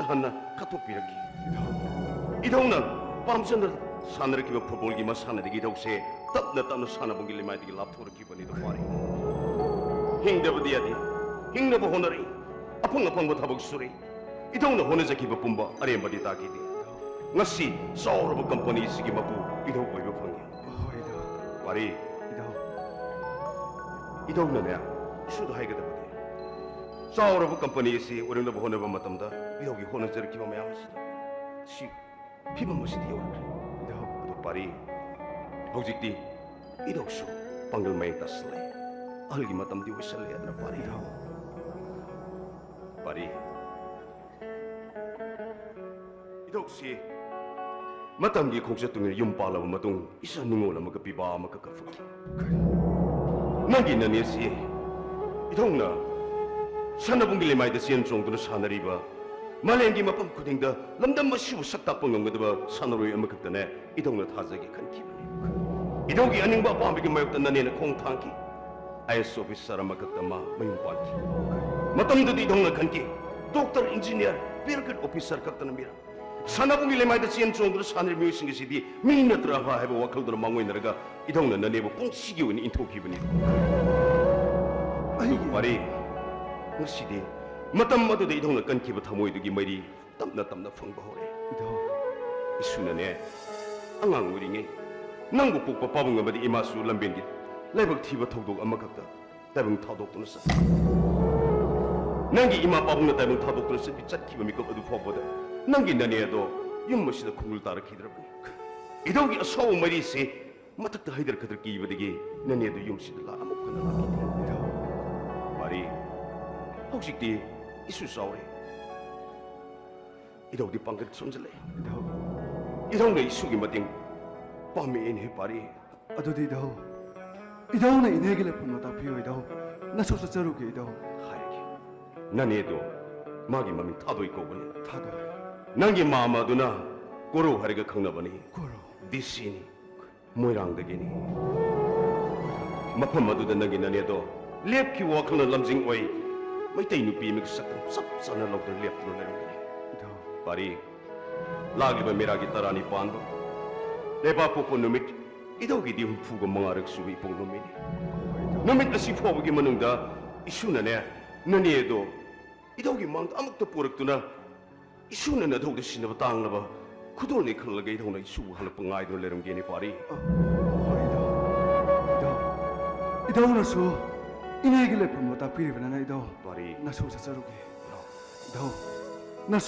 하나 카톡비르기 이동나 밤새는 산을 기버 퍼볼기만 산을 기독세 답나 산아봉길리 마이디기 랍토르 기번이도 말이 힝데버디야디 힝데버 호너리 아펑아펑버 타복 수리 이동나 호너자 기버 뿜바 아리엠바디 다기디 ngasi sauraba company sigi mapu ido oiba phangi 이다. bari ido na ne sudo haiga da bade sauraba company si orinda bo honaba matamda idogi honajar ki ma yam si 피만 멋이 되어 또 파리 혹직디 이덕수 방글 마이 따슬레 알기 마탐 디고 살레 아드라 파리 이덕시 마탐기 공set동에 윤발라고 마동 이사 닝오나 마가 비바 마가 카프키 나기 나니시 이동나 산나봉길레 마이다 시엔 종도는 사나리바 말랭기 마밤 쿠딩다 람담 마시고 싹다 뻥응거드바 산으로의 음악극단에 이동네 타자기 큰 기분이 이동기 아닌바 밤비기 마역단 나니는 공탄기 아이스 오피스 사람 막극단 마 마용반기 마땀도 이동네 큰기 독터 인지니어 빌글 오피서 극단은 미라 산나봉이 레마이다 시엔 종도는 산을 뮤신 것이디 미니트라하 해보 와클도로 망고 있느라가 이동네 나네보 꽁치기 오는 인토 기분이 아이 말이 무시디 matam madu de idong kan ki ba thamoi du gi mari tamna phang ba hore isuna ne angang uri nge nang bu puk pa bung ba di imasu lamben gi laibak thi ba thogdok ama kakta tabung thadok tu sa nangi ima pa bung na tabung thadok tu sa bi chat ki ba mi ko adu pho boda nangi nane do yum mo sida khungul tar ki dra ba idong gi aso mari se matak ta haidar kadar ki ba de gi nane do yum sida la amuk kana ba ki mari 혹시디 이수 싸우래 이러디 방글 손질래 이러네 이수기 마딩 밤에 인해 파리 아도디 이다오 이다오나 이네길래 분노다 피오 이다오 나 소소 저루게 이다오 하야기 나네도 마기 마미 타도 있고 보니 타도 난기 마마도나 고로 하리가 강나보니 고로 디시니 모이랑데기니 마파마도다 나기 나네도 lep키 와클나 람징 오이 मैतै नुपी मिक सकम सब sana logder leptro lerungani pari lagi ba meragi tarani pando leba popo numit idogi di humpuga mangarak suwi pong numini numit asi fobugi manungda isuna ne naniedo idogi mang amuk to poraktuna isuna na dogda sinaba tanglaba kudolni khallaga idona isu hala pangai do lerungeni pari 이다오나 수 이네길래 분노다 피리브나 이다오 pari 나 소소 저루게 이다오